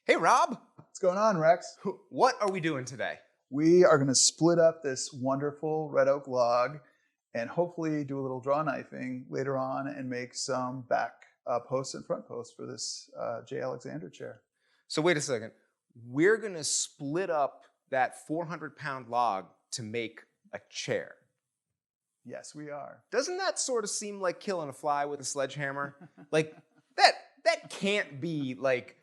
Hey, Rob. What's going on, Rex? What are we doing today? We are going to split up this wonderful red oak log and hopefully do a little draw knifing later on and make some back posts and front posts for this J. Alexander chair. So wait a second. We're going to split up that 400-pound log to make a chair. Yes, we are. Doesn't that sort of seem like killing a fly with a sledgehammer? Like, that can't be like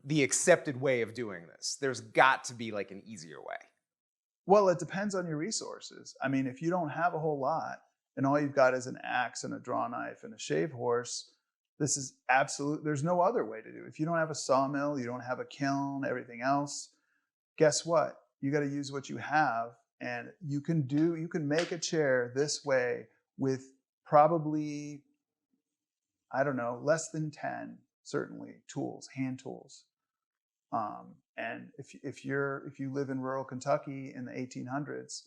the accepted way of doing this. There's got to be like an easier way. Well, it depends on your resources. I mean, if you don't have a whole lot and all you've got is an axe and a draw knife and a shave horse, this is there's no other way to do it. If you don't have a sawmill, you don't have a kiln, everything else, guess what? You got to use what you have, and you can make a chair this way with probably, I don't know, less than 10, certainly, tools, hand tools. And if you live in rural Kentucky in the 1800s,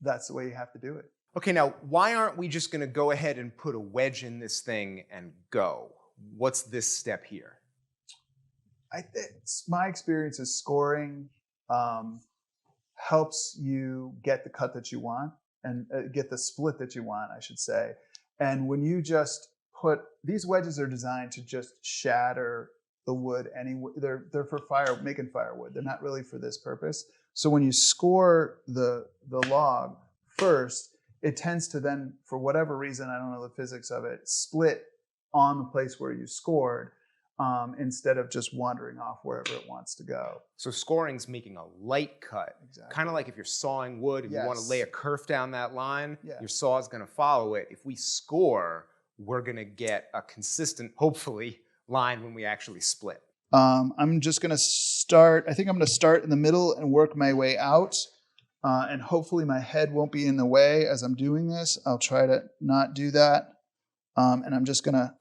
that's the way you have to do it. Okay, now why aren't we just going to go ahead and put a wedge in this thing and go? What's this step here? My experience is scoring helps you get the cut that you want and get the split that you want, I should say. And when you just these wedges are designed to just shatter the wood they're for making firewood. They're not really for this purpose. So when you score the log first, it tends to then, for whatever reason, I don't know the physics of it, split on the place where you scored instead of just wandering off wherever it wants to go. So scoring's making a light cut. Exactly. Kind of like if you're sawing wood and you want to lay a kerf down that line, your saw is going to follow it. If we score, we're going to get a consistent, hopefully, line when we actually split. I'm just going to start. I think I'm going to start in the middle and work my way out. And hopefully my head won't be in the way as I'm doing this. I'll try to not do that. And I'm just going to...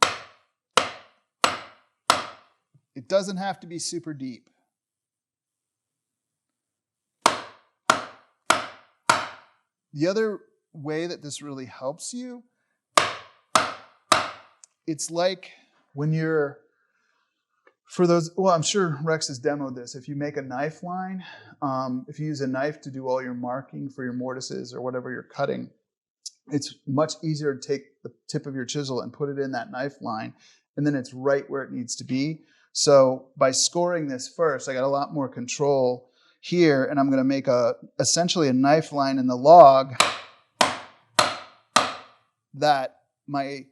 It doesn't have to be super deep. The other way that this really helps you, it's like when you're... I'm sure Rex has demoed this. If you make a knife line, if you use a knife to do all your marking for your mortises or whatever you're cutting, it's much easier to take the tip of your chisel and put it in that knife line, and then it's right where it needs to be. So by scoring this first, I got a lot more control here, and I'm going to make essentially a knife line in the log that my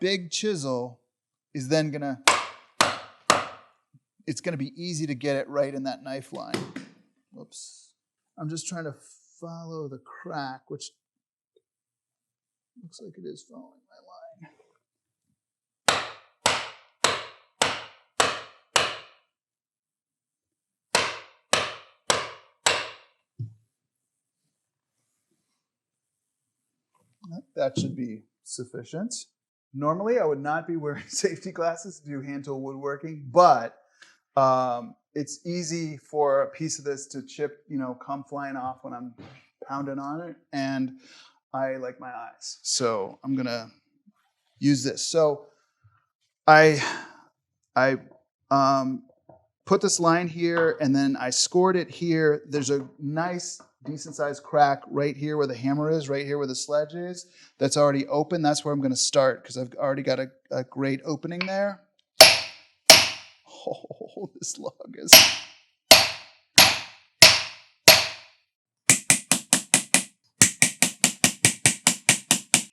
big chisel is then it's going to be easy to get it right in that knife line. Whoops. I'm just trying to follow the crack, which looks like it is following my line. That should be sufficient. Normally, I would not be wearing safety glasses to do hand tool woodworking, but it's easy for a piece of this to chip, come flying off when I'm pounding on it, and I like my eyes. So I'm gonna use this. So I put this line here, and then I scored it here. There's a nice, decent-sized crack right here where the hammer is, right here where the sledge is. That's already open. That's where I'm going to start because I've already got a great opening there. Oh, this log is...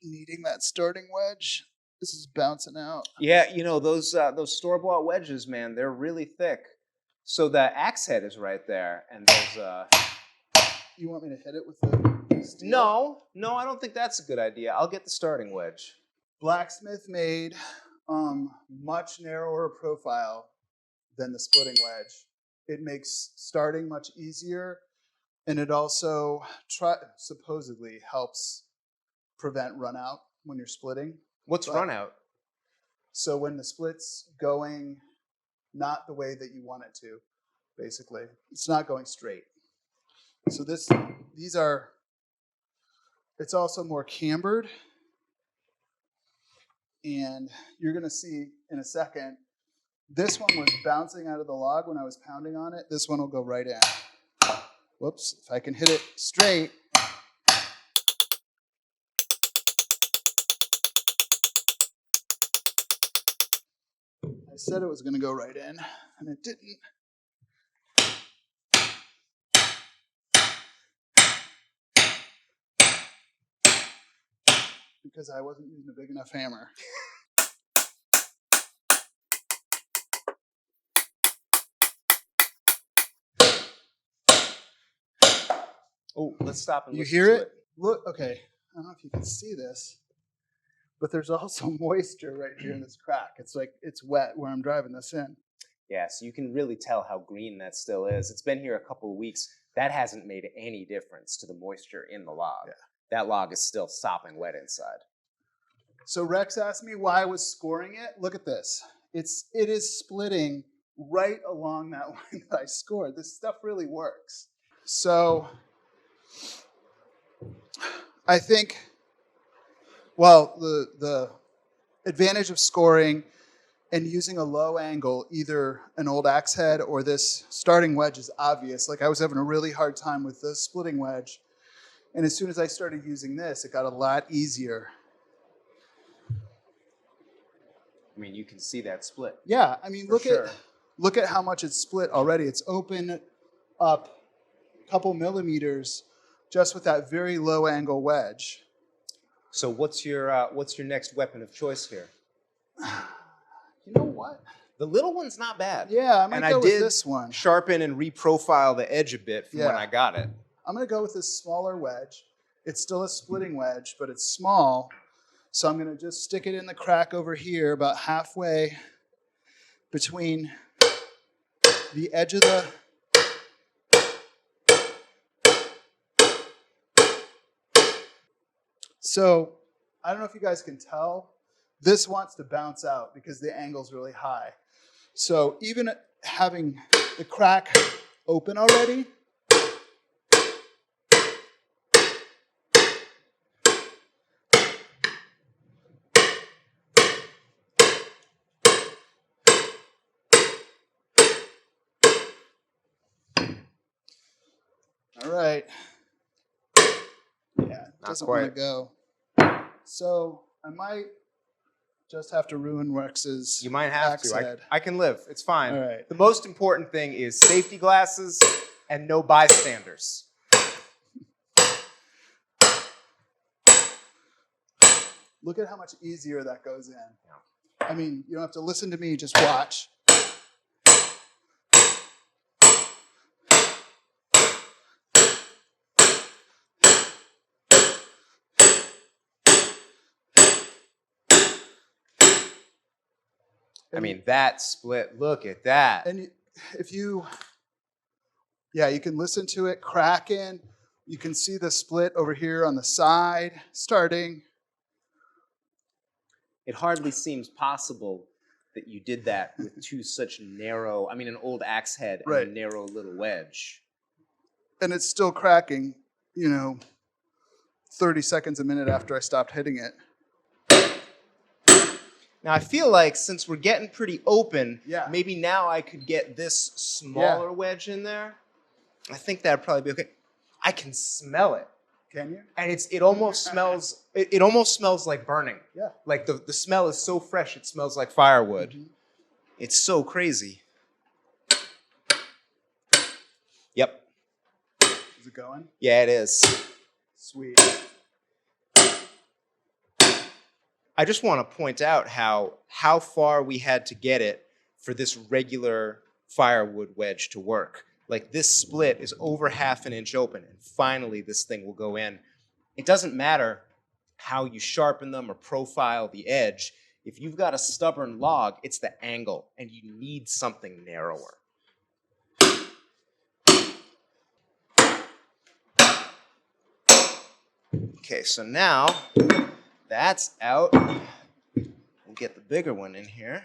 needing that starting wedge. This is bouncing out. Yeah, those store-bought wedges, man, they're really thick. So the axe head is right there, and there's You want me to hit it with the steel? No, I don't think that's a good idea. I'll get the starting wedge. Blacksmith made much narrower profile than the splitting wedge. It makes starting much easier, and it also supposedly helps prevent run out when you're splitting. What's run out? So when the split's going not the way that you want it to, basically. It's not going straight. So it's also more cambered. And you're going to see in a second This one was bouncing out of the log when I was pounding on it. This one will go right in. Whoops, if I can hit it straight. I said it was going to go right in, and it didn't. Because I wasn't using a big enough hammer. Oh, let's stop and you listen hear to it? Look, okay. I don't know if you can see this, but there's also moisture right here in this crack. It's like it's wet where I'm driving this in. Yeah, so you can really tell how green that still is. It's been here a couple of weeks. That hasn't made any difference to the moisture in the log. Yeah. That log is still sopping wet inside. So Rex asked me why I was scoring it. Look at this. It is splitting right along that line that I scored. This stuff really works. So I think, well, the advantage of scoring and using a low angle, either an old axe head or this starting wedge, is obvious. Like I was having a really hard time with the splitting wedge. And as soon as I started using this, it got a lot easier. I mean, you can see that split. Yeah, I mean, look at how much it's split already. It's open up a couple millimeters just with that very low angle wedge. So what's your next weapon of choice here? You know what? The little one's not bad. Yeah, I might go with this one. Sharpen and reprofile the edge a bit from when I got it. I'm going to go with this smaller wedge. It's still a splitting wedge, but it's small. So I'm going to just stick it in the crack over here about halfway between the edge of the... So I don't know if you guys can tell. This wants to bounce out because the angle's really high. So even having the crack open already, all right. Yeah, it doesn't want to go. So I might just have to ruin Rex's You might have axe to. head. I can live. It's fine. All right. The most important thing is safety glasses and no bystanders. Look at how much easier that goes in. Yeah. I mean, you don't have to listen to me, just watch. I mean, that split, look at that. And if you, you can listen to it cracking. You can see the split over here on the side starting. It hardly seems possible that you did that with two such narrow, an old axe head and a narrow little wedge. And it's still cracking, 30 seconds a minute after I stopped hitting it. Now, I feel like since we're getting pretty open, maybe now I could get this smaller wedge in there. I think that'd probably be okay. I can smell it. Can you? And it almost smells, it almost smells like burning. Yeah. Like the smell is so fresh, it smells like firewood. Mm-hmm. It's so crazy. Yep. Is it going? Yeah, it is. Sweet. I just want to point out how far we had to get it for this regular firewood wedge to work. Like this split is over ½ inch open, and finally this thing will go in. It doesn't matter how you sharpen them or profile the edge. If you've got a stubborn log, it's the angle, and you need something narrower. Okay, so now that's out. We'll get the bigger one in here.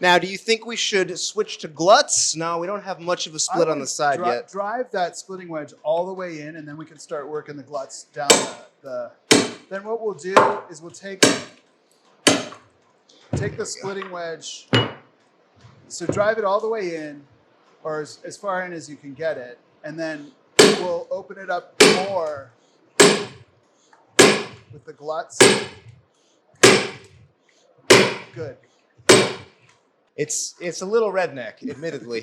Now, do you think we should switch to Gluts? No, we don't have much of a split on the side yet. Drive that splitting wedge all the way in, and then we can start working the Gluts down the Then what we'll do is we'll take the splitting wedge. So drive it all the way in, or as far in as you can get it, and then we'll open it up more with the Gluts. Good. It's a little redneck, admittedly.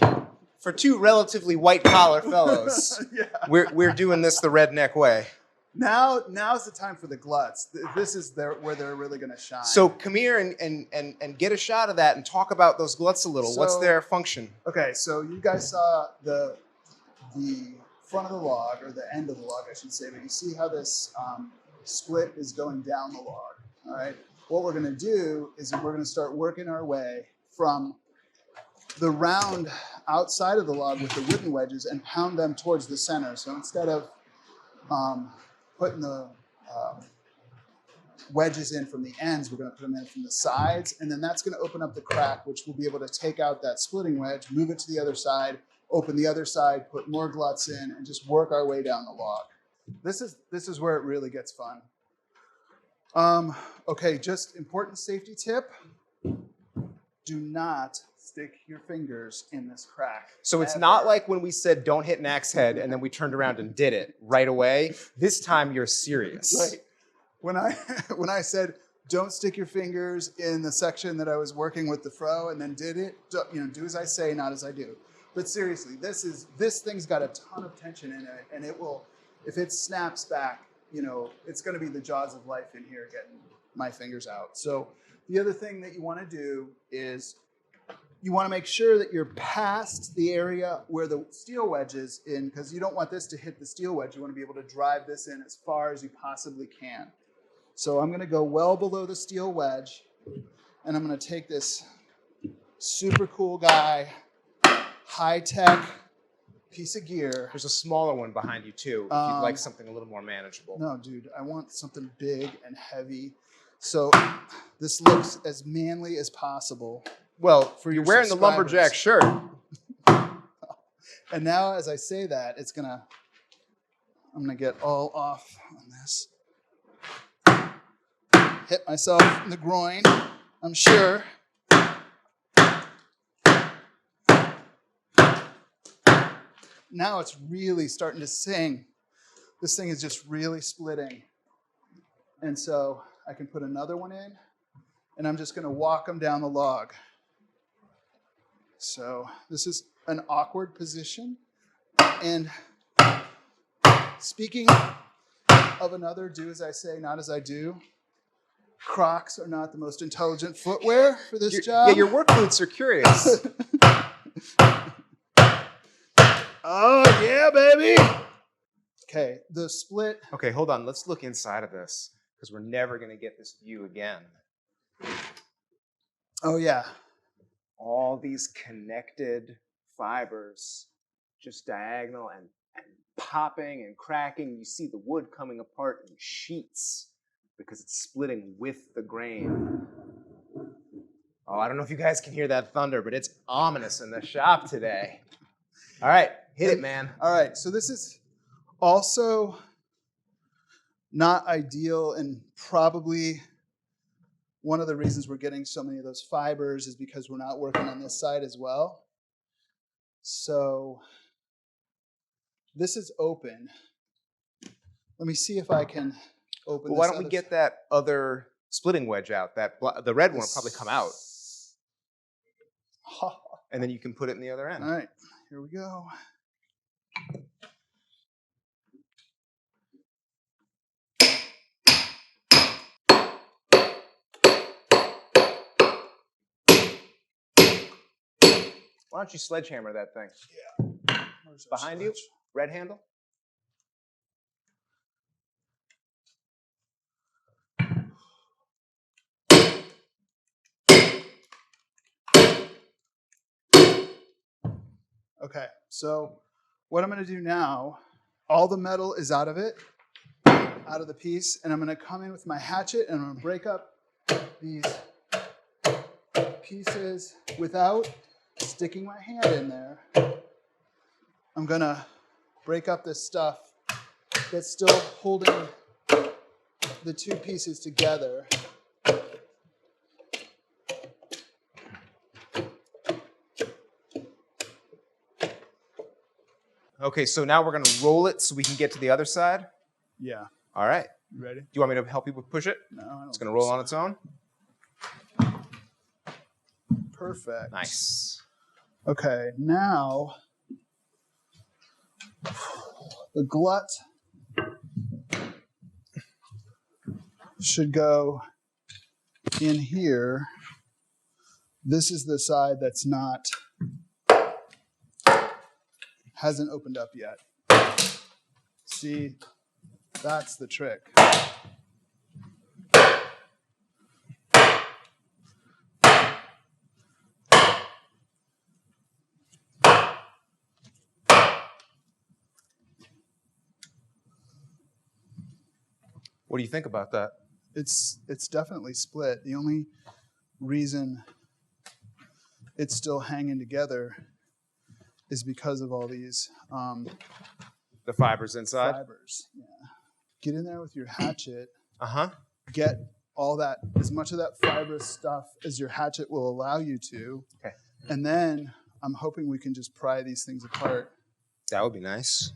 For two relatively white-collar fellows, Yeah. we're doing this the redneck way. Now's the time for the Gluts. This is where they're really going to shine. So come here and get a shot of that and talk about those Gluts a little. What's their function? Okay, so you guys saw the front of the log, or the end of the log, I should say, but you see how this split is going down the log, all right? What we're going to do is we're going to start working our way from the round outside of the log with the wooden wedges and pound them towards the center. So instead of putting the wedges in from the ends, we're going to put them in from the sides, and then that's going to open up the crack, which we'll be able to take out that splitting wedge, move it to the other side, open the other side, put more Gluts in, and just work our way down the log. This is where it really gets fun. Okay, just important safety tip. Do not stick your fingers in this crack. So it's not like when we said don't hit an axe head and then we turned around and did it right away. This time you're serious. Right. When I said don't stick your fingers in the section that I was working with the fro and then did it, do as I say, not as I do. But seriously, this thing's got a ton of tension in it, and it will, if it snaps back, it's going to be the jaws of life in here getting my fingers out. So the other thing that you want to do is you want to make sure that you're past the area where the steel wedge is in, because you don't want this to hit the steel wedge. You want to be able to drive this in as far as you possibly can. So I'm going to go well below the steel wedge, and I'm going to take this super cool guy, high-tech piece of gear. There's a smaller one behind you too, if you'd like something a little more manageable. No, dude, I want something big and heavy. So this looks as manly as possible. Well, for you're wearing the lumberjack shirt. And now as I say that, I'm gonna get all off on this. Hit myself in the groin, I'm sure. Now it's really starting to sing. This thing is just really splitting. And so I can put another one in, and I'm just going to walk them down the log. So this is an awkward position. And speaking of another do as I say, not as I do, Crocs are not the most intelligent footwear for this job. Yeah, your work boots are curious. Oh, yeah, baby. Okay, the split. Okay, hold on. Let's look inside of this, because we're never going to get this view again. Oh, yeah. All these connected fibers, just diagonal and popping and cracking. You see the wood coming apart in sheets because it's splitting with the grain. Oh, I don't know if you guys can hear that thunder, but it's ominous in the shop today. All right, hit it, man. All right, so this is also not ideal, and probably one of the reasons we're getting so many of those fibers is because we're not working on this side as well. So this is open. Let me see if I can open this. Well, why don't we get that other splitting wedge out? The red one will probably come out. And then you can put it in the other end. All right, here we go. Why don't you sledgehammer that thing? Yeah. Behind you, red handle. Okay, so what I'm going to do now, all the metal is out of it, out of the piece, and I'm going to come in with my hatchet and I'm going to break up these pieces without sticking my hand in there. I'm gonna break up this stuff that's still holding the two pieces together. Okay, so now we're gonna roll it so we can get to the other side. Yeah. All right. You ready? Do you want me to help you push it? No, I don't. It's gonna roll on its own. Perfect. Nice. Okay, now the glut should go in here. This is the side that's not, hasn't opened up yet. See, that's the trick. What do you think about that? It's definitely split. The only reason it's still hanging together is because of all these The fibers inside? fibers. Yeah. Get in there with your hatchet. Uh-huh. Get all that, as much of that fibrous stuff as your hatchet will allow you to. Okay. And then I'm hoping we can just pry these things apart. That would be nice.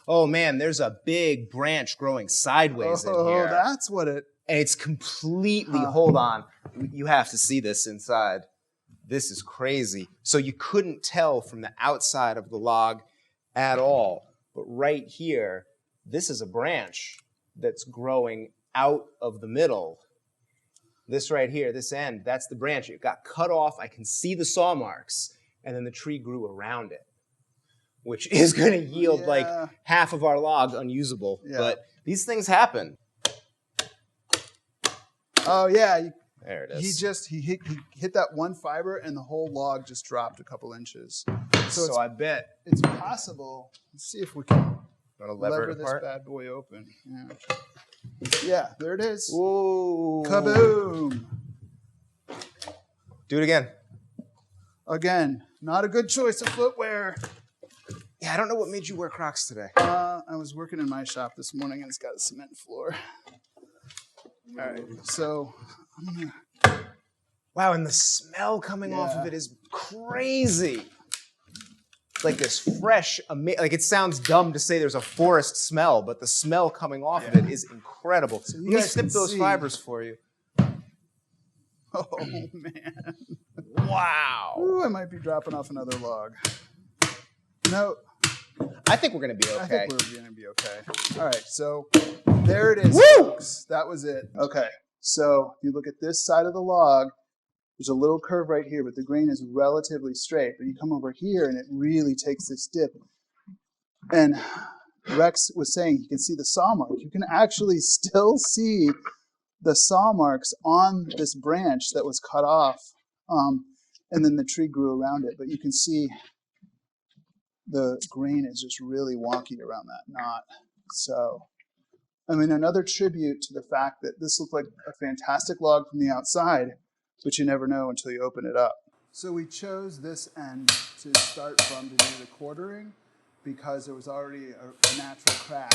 Oh man, there's a big branch growing sideways in here. Oh, that's what it. And it's completely, hold on, you have to see this inside. This is crazy. So you couldn't tell from the outside of the log at all. But right here, this is a branch that's growing out of the middle. This right here, this end, that's the branch. It got cut off. I can see the saw marks. And then the tree grew around it, which is going to yield like half of our log unusable. Yeah. But these things happen. Oh, yeah. There it is. He hit that one fiber and the whole log just dropped a couple inches. So I bet. It's possible. Let's see if we can lever this apart? bad boy open. Yeah, there it is. Whoa. Kaboom. Do it again. Again, not a good choice of footwear. Yeah, I don't know what made you wear Crocs today. I was working in my shop this morning and it's got a cement floor. All right, so I'm gonna... Wow, and the smell coming off of it is crazy. Like this fresh, like it sounds dumb to say there's a forest smell, but the smell coming off of it is incredible. So Let me snip those fibers for you. Oh, man. Wow. Ooh, I might be dropping off another log. No. I think we're going to be okay. I think we're going to be okay. All right, so there it is, folks. That was it. Okay, so if you look at this side of the log, there's a little curve right here, but the grain is relatively straight. But you come over here, and it really takes this dip. And Rex was saying you can see the saw mark. You can actually still see the saw marks on this branch that was cut off, and then the tree grew around it. But you can see the grain is just really wonky around that knot. So, I mean, another tribute to the fact that this looked like a fantastic log from the outside, but you never know until you open it up. So we chose this end to start from to do the quartering because there was already a natural crack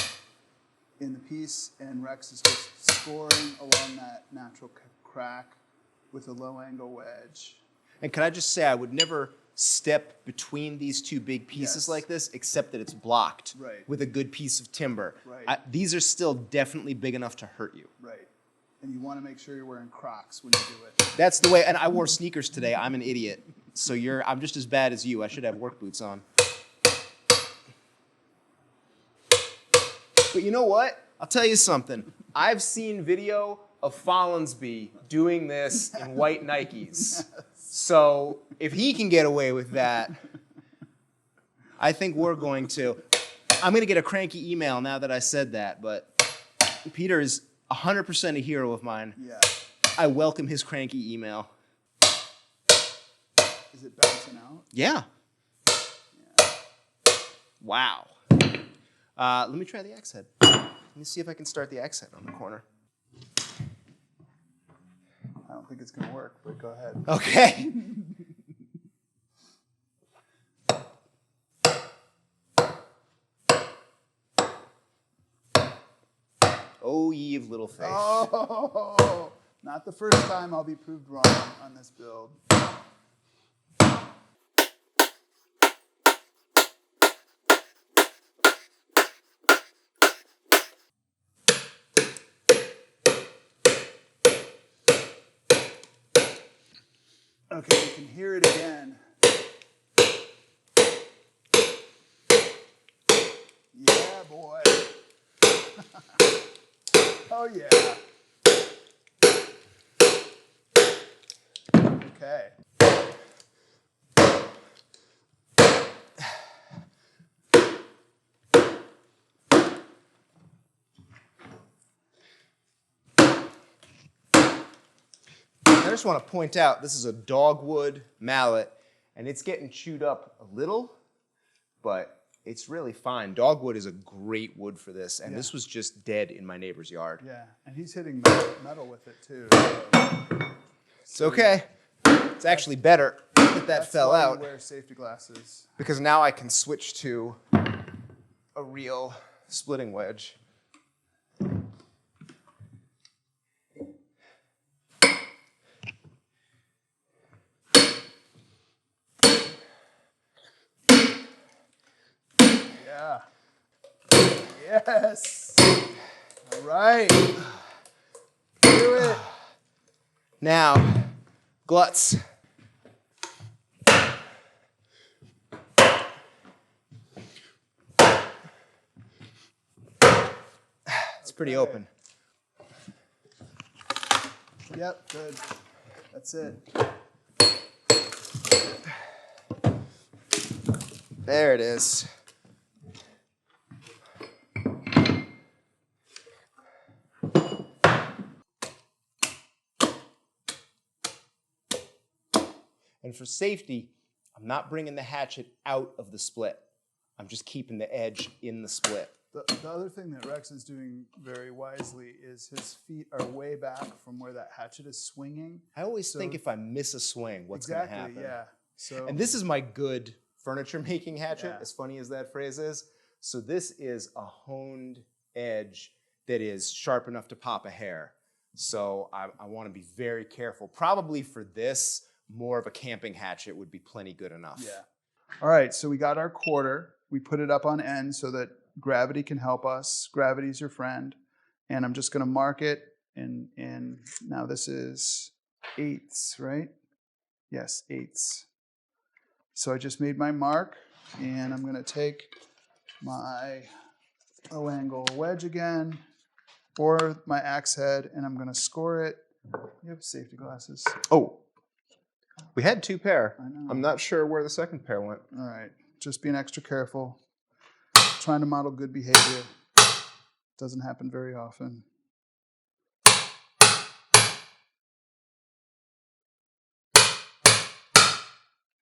in the piece, and Rex is just scoring along that natural crack with a low angle wedge. And can I just say, I would never step between these two big pieces like this, except that it's blocked with a good piece of timber. These are still definitely big enough to hurt you. Right. And you want to make sure you're wearing Crocs when you do it. That's the way, and I wore sneakers today. I'm an idiot. So I'm just as bad as you. I should have work boots on. But you know what? I'll tell you something. I've seen video of Follansbee doing this in white Nikes. So if he can get away with that, I think we're going to. I'm going to get a cranky email now that I said that, but Peter is 100% a hero of mine. Yeah. I welcome his cranky email. Is it bouncing out? Yeah. Wow. Let me try the axe head. Let me see if I can start the axe head on the corner. I don't think think it's going to work, but go ahead. Okay. Oh, ye of little faith. Oh, not the first time I'll be proved wrong on this build. Okay, you can hear it again. Yeah, boy. Oh, yeah. Okay. I just want to point out, this is a dogwood mallet, and it's getting chewed up a little, but it's really fine. Dogwood is a great wood for this, and this was just dead in my neighbor's yard. Yeah, and he's hitting metal with it too. It's okay. It's actually better that that fell why out. you wear safety glasses. Because now I can switch to a real splitting wedge. Yeah. Yes. All right. Do it. Now, Gluts. It's pretty open. Yep, good. That's it. There it is. And for safety, I'm not bringing the hatchet out of the split. I'm just keeping the edge in the split. The other thing that Rex is doing very wisely is his feet are way back from where that hatchet is swinging. I always think if I miss a swing, what's going to happen? Exactly, yeah. So, and this is my good furniture making hatchet, as funny as that phrase is. So this is a honed edge that is sharp enough to pop a hair. So I want to be very careful. Probably for this, more of a camping hatchet would be plenty good enough. Yeah. All right, so we got our quarter. We put it up on end so that gravity can help us. Gravity's your friend. And I'm just going to mark it in now this is eighths, right? Yes, eighths. So I just made my mark, and I'm going to take my low-angle wedge again, or my axe head, and I'm going to score it. You have safety glasses. Oh, we had two pair. I know. I'm not sure where the second pair went. All right, just being extra careful. Trying to model good behavior. Doesn't happen very often.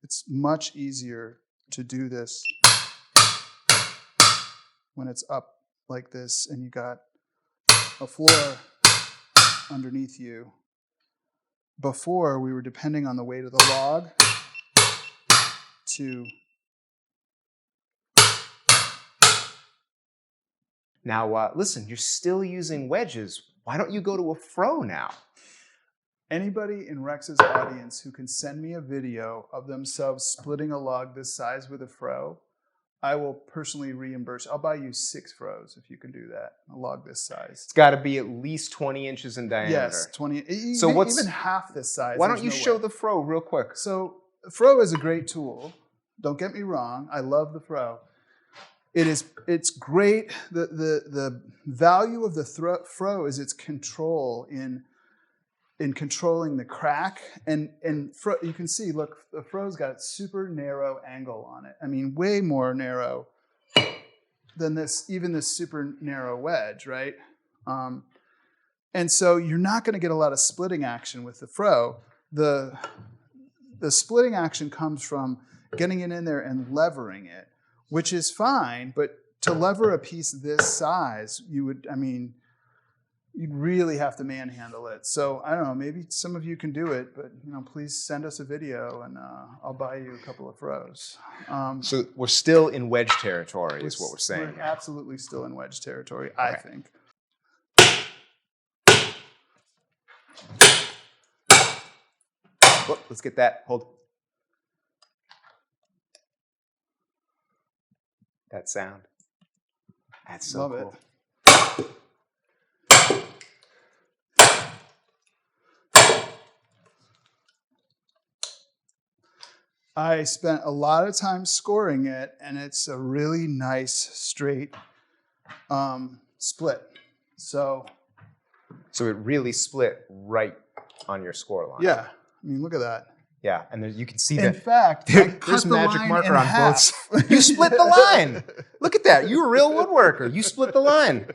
It's much easier to do this when it's up like this and you got a floor underneath you. Before, we were depending on the weight of the log to... Now, listen, you're still using wedges. Why don't you go to a fro now? Anybody in Rex's audience who can send me a video of themselves splitting a log this size with a fro, I will personally reimburse. I'll buy you 6 froes if you can do that. A log this size. It's got to be at least 20 inches in diameter. Yes, 20. So what's even half this size? Why don't you show the fro real quick? So fro is a great tool. Don't get me wrong. I love the fro. It's great. The value of the fro is its control in controlling the crack, and you can see, look, the fro's got a super narrow angle on it. I mean, way more narrow than even this super narrow wedge, right? And so you're not going to get a lot of splitting action with the fro. The splitting action comes from getting it in there and levering it, which is fine, but to lever a piece this size, you'd really have to manhandle it. So I don't know, maybe some of you can do it, but please send us a video and I'll buy you a couple of throws. So we're still in wedge territory is what we're saying. We're absolutely still in wedge territory, I think. Oh, let's get that. Hold. That sound. That's so Love cool. it. I spent a lot of time scoring it, and it's a really nice straight split. So it really split right on your score line. Yeah, I mean, look at that. Yeah, and there, you can see In that. fact, There's magic marker on both sides. You split the line. Look at that. You're a real woodworker. You split the line.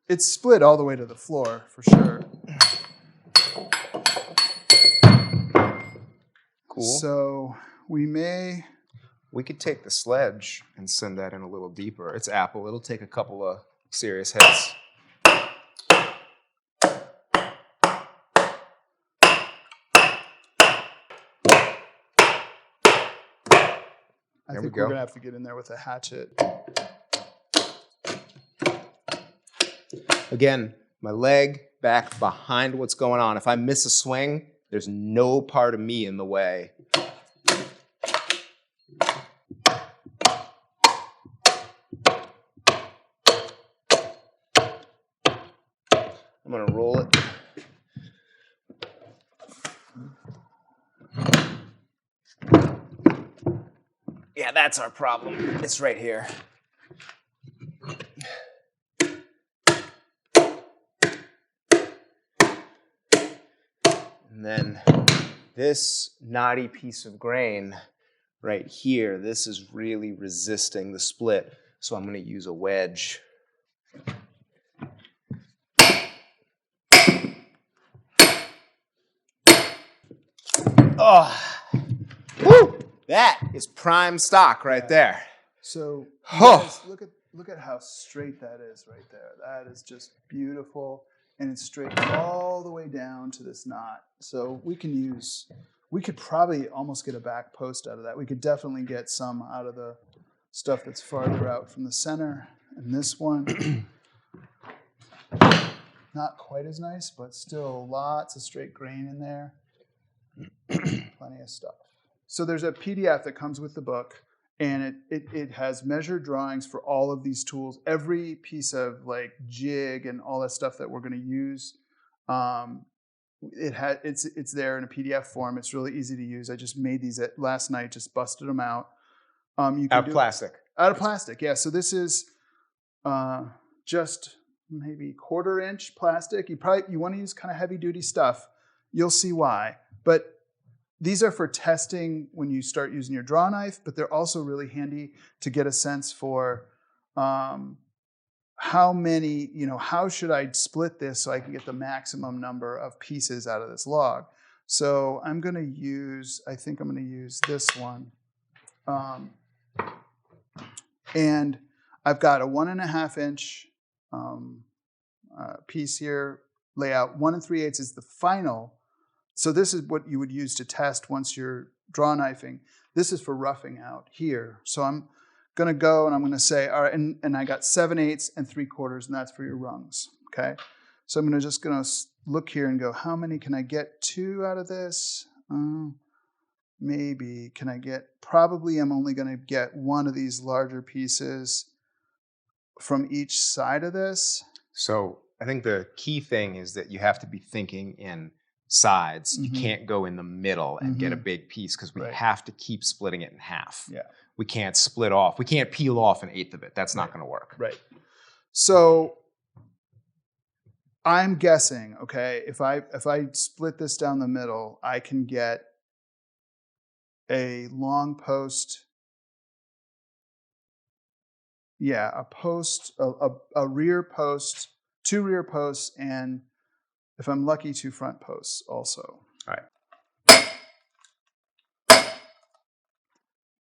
It's split all the way to the floor, for sure. Cool. So we could take the sledge and send that in a little deeper. It's Apple. It'll take a couple of serious hits. I think we're going to have to get in there with a hatchet. Again, my leg back behind what's going on. If I miss a swing, there's no part of me in the way. I'm going to roll it. Yeah, that's our problem. It's right here. And then this knotty piece of grain right here, this is really resisting the split. So I'm going to use a wedge. Oh, woo! That is prime stock right there. So guys, look at how straight that is right there. That is just beautiful, and it's straight all the way down to this knot. So we could probably almost get a back post out of that. We could definitely get some out of the stuff that's farther out from the center. And this one, not quite as nice, but still lots of straight grain in there. Plenty of stuff. So there's a PDF that comes with the book, and it has measured drawings for all of these tools. Every piece of like jig and all that stuff that we're going to use, it's there in a PDF form. It's really easy to use. I just made these last night. Just busted them out. You can Out of plastic. Out of plastic, yeah. So this is just maybe 1/4 inch plastic. You want to use kind of heavy duty stuff. You'll see why. But these are for testing when you start using your draw knife, but they're also really handy to get a sense for how many, how should I split this so I can get the maximum number of pieces out of this log. So I think I'm going to use this one. And I've got a 1.5 inch piece here, layout. 1 3/8 is the final. So this is what you would use to test once you're draw knifing. This is for roughing out here. So I'm going to go and I'm going to say, all right, and I got 7/8 and 3/4, and that's for your rungs. Okay. So I'm just going to look here and go, how many can I get 2 out of this? Maybe. Can I get, probably I'm only going to get 1 of these larger pieces from each side of this. So I think the key thing is that you have to be thinking in sides. You can't go in the middle and get a big piece because we have to keep splitting it in half. Yeah. We can't split off. We can't peel off 1/8 of it. That's not going to work. Right. So I'm guessing, okay, if I split this down the middle, I can get a long post. Yeah, a post, a rear post 2 rear posts, and if I'm lucky, 2 front posts also. All right.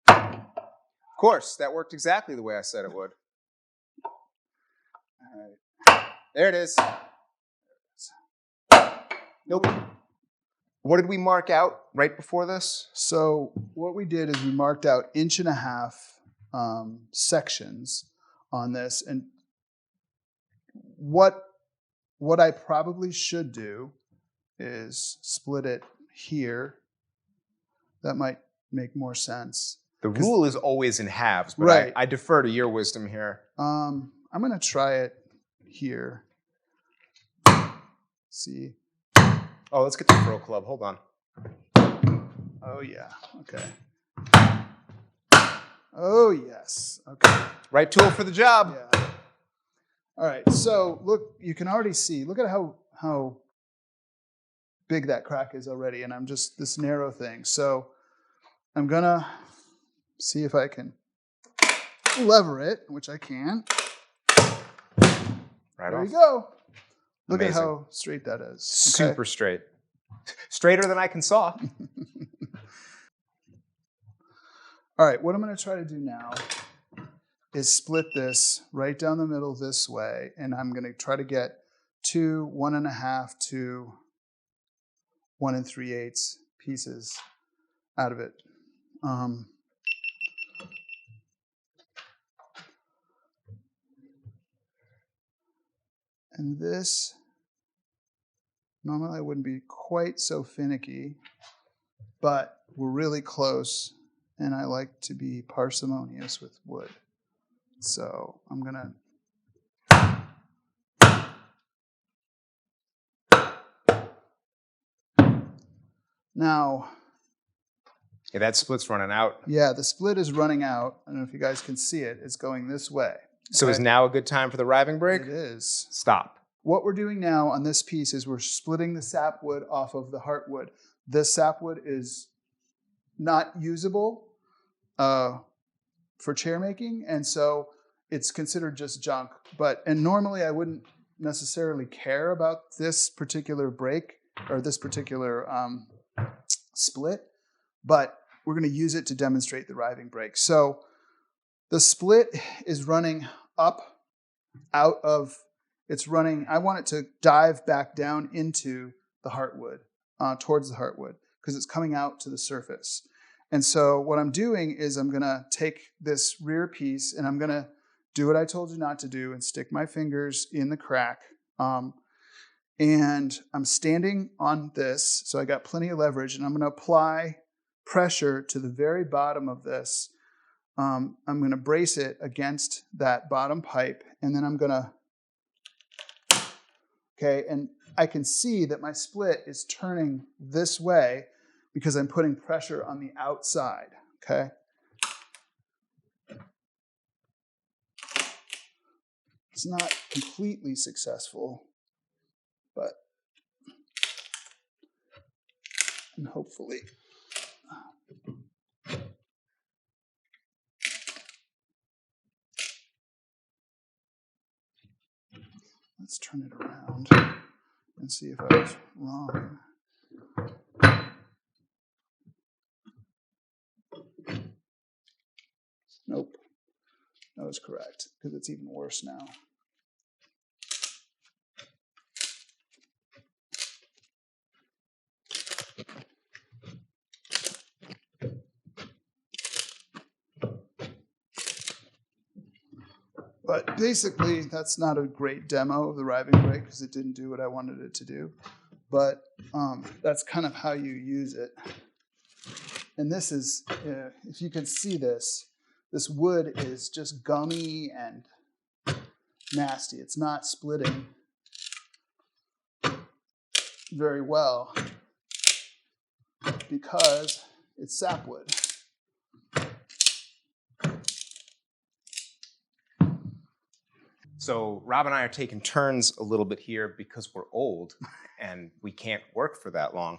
Of course, that worked exactly the way I said it would. All right. There it is. Nope. What did we mark out right before this? So what we did is we marked out 1.5 inch sections on this, and what I probably should do is split it here. That might make more sense. The rule is always in halves, but Right. I defer to your wisdom here. I'm going to try it here. See. Oh, let's get the Pro Club. Hold on. Oh, yeah. Okay. Oh, yes. Okay. Right tool for the job. Yeah. All right. So look, you can already see. Look at how big that crack is already, and I'm just this narrow thing. So I'm going to see if I can lever it, which I can. Right There off. you go. Look Amazing. at how straight that is. Super straight. Straighter than I can saw. All right, what I'm going to try to do now is split this right down the middle this way, and I'm going to try to get 2 1.5 to 1 3/8 pieces out of it. And this, normally I wouldn't be quite so finicky, but we're really close, and I like to be parsimonious with wood. So I'm going to now. Yeah, that split's running out. Yeah, the split is running out. I don't know if you guys can see it. It's going this way. So is now a good time for the riving brake? It is. Stop. What we're doing now on this piece is we're splitting the sapwood off of the heartwood. This sapwood is not usable for chair making, and so it's considered just junk. And normally I wouldn't necessarily care about this particular brake or this particular split, but we're going to use it to demonstrate the riving brake. So the split is running up out of, I want it to dive back down into the heartwood, towards the heartwood, because it's coming out to the surface. And so what I'm doing is I'm going to take this rear piece and I'm going to do what I told you not to do and stick my fingers in the crack. And I'm standing on this, so I got plenty of leverage, and I'm going to apply pressure to the very bottom of this. I'm going to brace it against that bottom pipe, and then I'm going to, okay, and I can see that my split is turning this way because I'm putting pressure on the outside, okay? It's not completely successful, but and hopefully. Let's turn it around and see if I was wrong. Nope, that was correct, because it's even worse now. But basically, that's not a great demo of the riving brake because it didn't do what I wanted it to do. But that's kind of how you use it. And this is, if you can see this wood is just gummy and nasty. It's not splitting very well because it's sapwood. So Rob and I are taking turns a little bit here because we're old and we can't work for that long.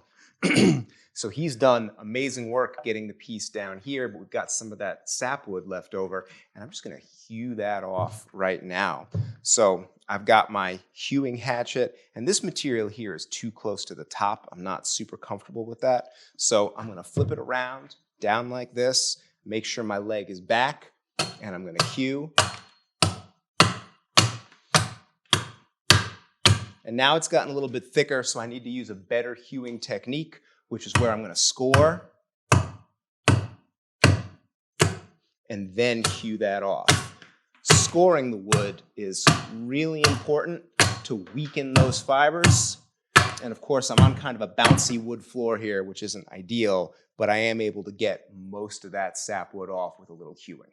So he's done amazing work getting the piece down here, but we've got some of that sapwood left over, and I'm just going to hew that off right now. So I've got my hewing hatchet, and this material here is too close to the top. I'm not super comfortable with that. So I'm going to flip it around, down like this, make sure my leg is back, and I'm going to hew. And now it's gotten a little bit thicker, so I need to use a better hewing technique, which is where I'm going to score and then hew that off. Scoring the wood is really important to weaken those fibers. And of course, I'm on kind of a bouncy wood floor here, which isn't ideal, but I am able to get most of that sapwood off with a little hewing.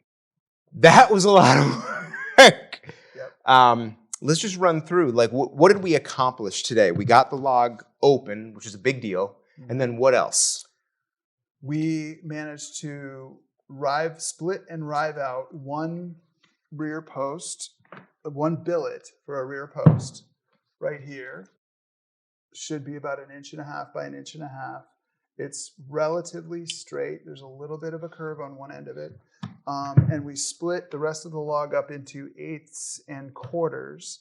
That was a lot of work. Yep. Let's just run through, like, what did we accomplish today? We got the log open, which is a big deal. And then what else? We managed to split and rive out one rear post, one billet for a rear post right here. Should be about 1.5 inches by 1.5 inches. It's relatively straight. There's a little bit of a curve on one end of it. And we split the rest of the log up into 1/8 and 1/4,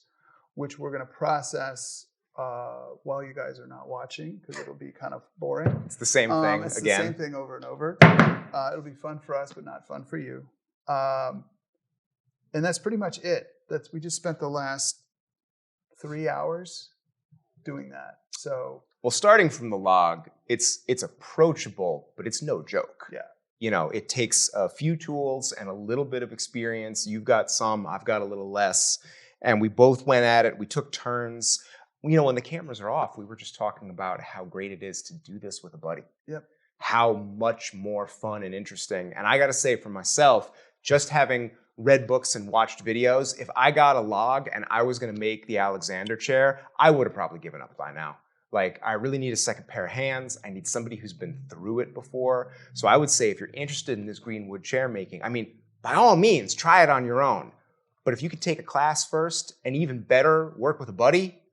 which we're going to process while you guys are not watching, because it'll be kind of boring. It's the same thing it's again. the same thing over and over. It'll be fun for us, but not fun for you. And that's pretty much it. We just spent the last 3 hours doing that. So, well, starting from the log, it's approachable, but it's no joke. Yeah. You know, it takes a few tools and a little bit of experience. You've got some, I've got a little less. And we both went at it. We took turns. You know, when the cameras are off, we were just talking about how great it is to do this with a buddy. Yep. How much more fun and interesting. And I got to say for myself, just having read books and watched videos, if I got a log and I was going to make the Alexander chair, I would have probably given up by now. Like, I really need a second pair of hands. I need somebody who's been through it before. So I would say if you're interested in this green wood chair making, I mean, by all means, try it on your own. But if you could take a class first and even better, work with a buddy,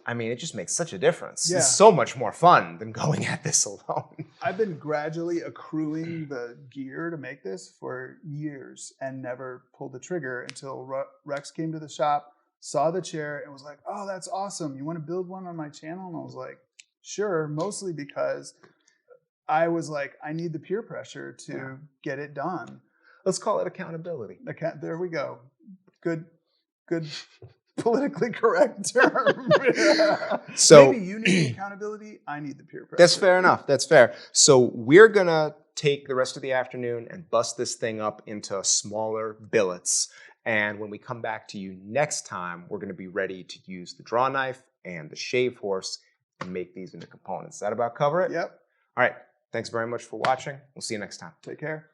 I mean, it just makes such a difference. Yeah. It's so much more fun than going at this alone. I've been gradually accruing the gear to make this for years and never pulled the trigger until Rex came to the shop, saw the chair, and was like, "Oh, that's awesome. You want to build one on my channel?" And I was like, "Sure," mostly because I was like, I need the peer pressure to get it done. Let's call it accountability. There we go. Good politically correct term. So maybe you need accountability. I need the peer pressure. That's fair enough. That's fair. So we're going to take the rest of the afternoon and bust this thing up into smaller billets. And when we come back to you next time, we're going to be ready to use the draw knife and the shave horse and make these into components. Does that about cover it? Yep. All right. Thanks very much for watching. We'll see you next time. Take care.